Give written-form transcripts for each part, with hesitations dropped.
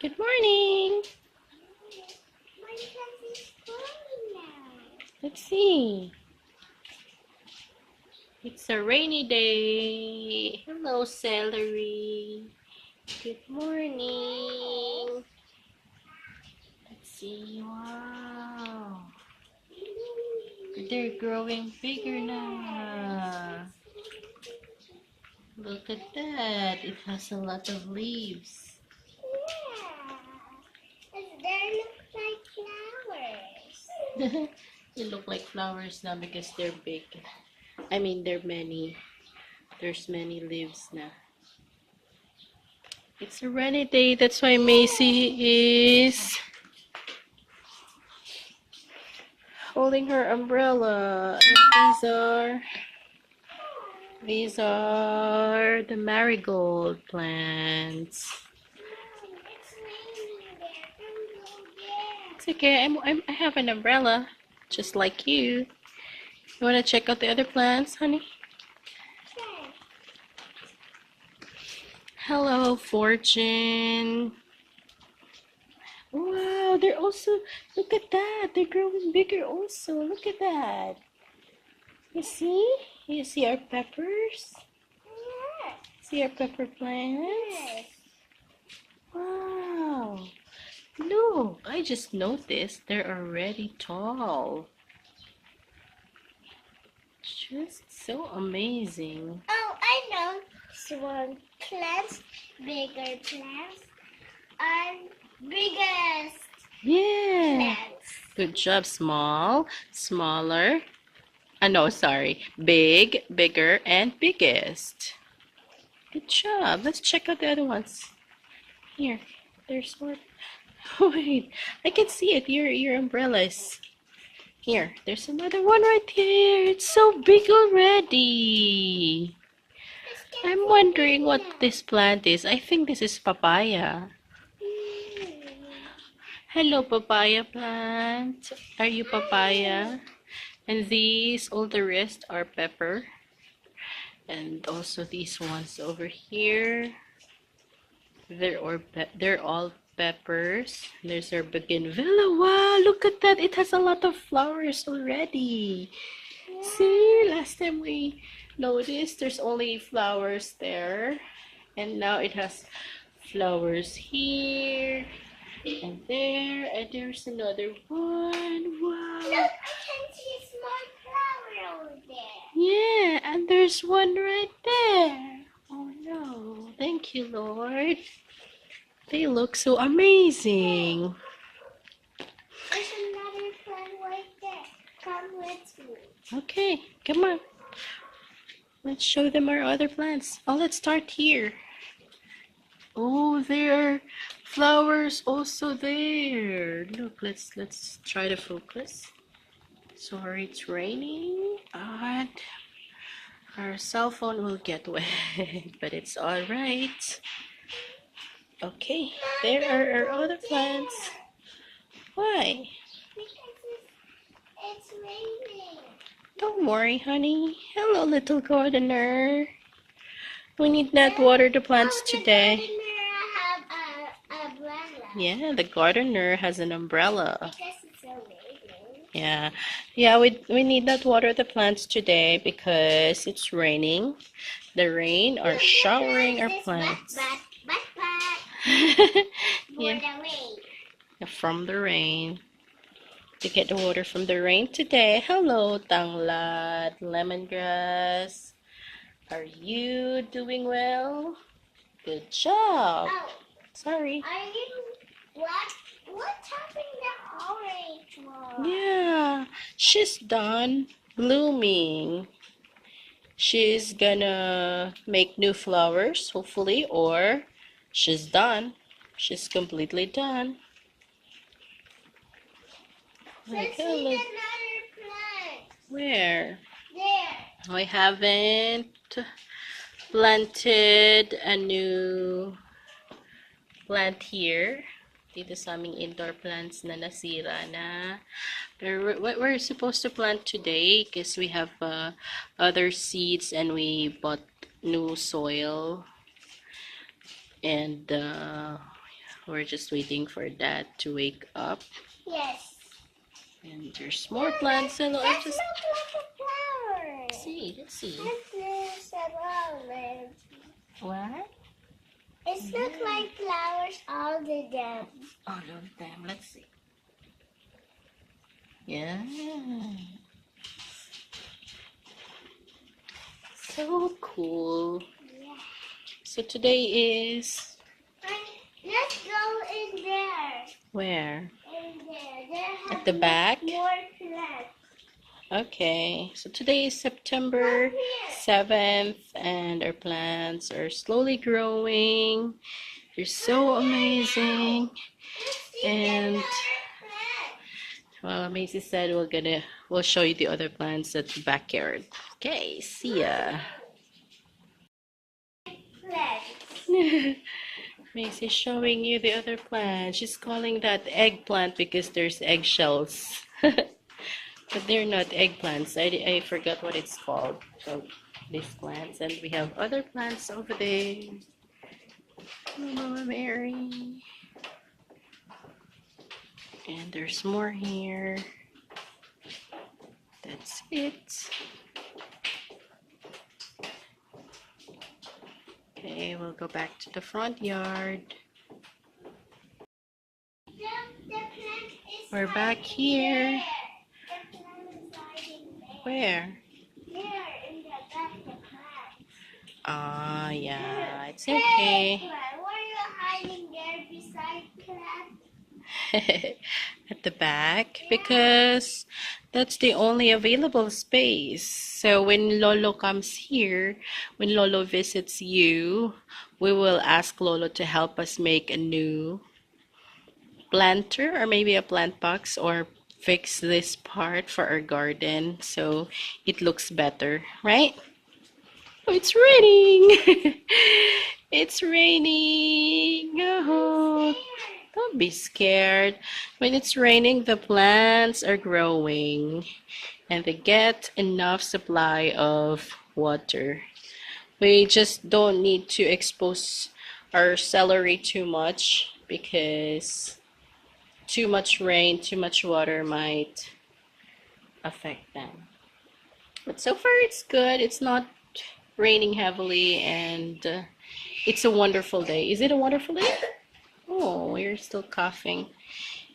Good morning. My class is going now. Let's see. It's a rainy day. Hello, celery. Good morning. Let's see. Wow. They're growing bigger now. Look at that. It has a lot of leaves. Yeah. They look like flowers. They look like flowers now because they're big. I mean, they're many. There's many leaves now. It's a rainy day. That's why Macy is holding her umbrella. And these are the marigold plants. It's raining there. Don't go there. It's okay. I have an umbrella, just like you. You wanna check out the other plants, honey? Sure. Hello, Fortune. Wow, they're also, look at that. They're growing bigger also. Look at that. You see? You see our peppers? Yes. See our pepper plants? Yes. Wow. Look, I just noticed they're already tall. Just so amazing. Oh, I know. Small plants, bigger plants, and biggest Yeah. plants. Good job. Small, smaller. No, sorry. Big, bigger, and biggest. Good job. Let's check out the other ones. Here. There's more. Wait, I can see it. Your umbrella is here. There's another one right here. It's so big already. I'm wondering what this plant is. I think this is papaya. Hello, papaya plant. Are you papaya? And these, all the rest are pepper. And also these ones over here. They're all peppers. There's our bougainvillea. Wow, look at that. It has a lot of flowers already. See, last time we noticed there's only flowers there. And now it has flowers here and there. And there's another one. Wow. Look, I can see a small flower over there. Yeah, and there's one right there. Oh no. Thank you, Lord. They look so amazing. There's another plant right there. Come with me. Okay, come on. Let's show them our other plants. Oh, let's start here. Oh, there are flowers also there. Look, let's try to focus. Sorry, it's raining. And our cell phone will get wet, but it's all right. Okay, there are our other plants. Why? Because it's raining. Don't worry, honey. Hello, little gardener. We need not water the plants today. The gardener have a umbrella. Yeah, the gardener has an umbrella. Because it's so raining. Yeah, we need not water the plants today because it's raining. The rain are showering our plants. Yeah, For the rain. from the rain. To get the water from the rain today. Hello, tanglad, lemongrass. Are you doing well? Good job. Oh, Sorry. are you what's happening to the orange one? Yeah, she's done blooming. She's gonna make new flowers, hopefully, or she's done. She's completely done. Let's Okay, see look. another plant. Where? There. I haven't planted a new plant here. Dito sa aming indoor plants na nasira na. Pero we're supposed to plant today because we have other seeds and we bought new soil. And We're just waiting for Dad to wake up. Yes. And there's more plants and I'll That just looks like a flower. let's see. There's a flower. What? It looks like flowers all of them. All of them. Let's see. Yeah. So cool. Yeah. So today is Let's go in there. where? In there. There At the back? more plants. Okay. So today is September 7th and our plants are slowly growing. They're so amazing. Let's see And the other well, Macy said we'll show you the other plants at the backyard. Okay, see ya. plants. Macy's showing you the other plant. She's calling that eggplant because there's eggshells. But they're not eggplants. I forgot what it's called. So these plants. And we have other plants over there. Mama Mary. And there's more here. That's it. Okay, we'll go back to the front yard. The plant is We're back hiding here. there. The plant is hiding there. Where? There in the back of the plant. Ah, yeah, it's Hey, okay. plant, why are you hiding there beside plant? At the back because that's the only available space. So when Lolo comes here, when Lolo visits you, we will ask Lolo to help us make a new planter or maybe a plant box or fix this part for our garden so it looks better, right? Oh, it's raining. It's raining. Oh. Don't be scared. When it's raining, the plants are growing and they get enough supply of water. We just don't need to expose our celery too much because too much rain, too much water might affect them. But so far it's good. It's not raining heavily and it's a wonderful day. Is it a wonderful day? Oh, you're still coughing.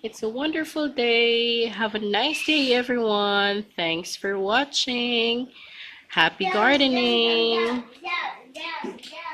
It's a wonderful day. Have a nice day, everyone. Thanks for watching. Happy gardening. Down, down, down, down.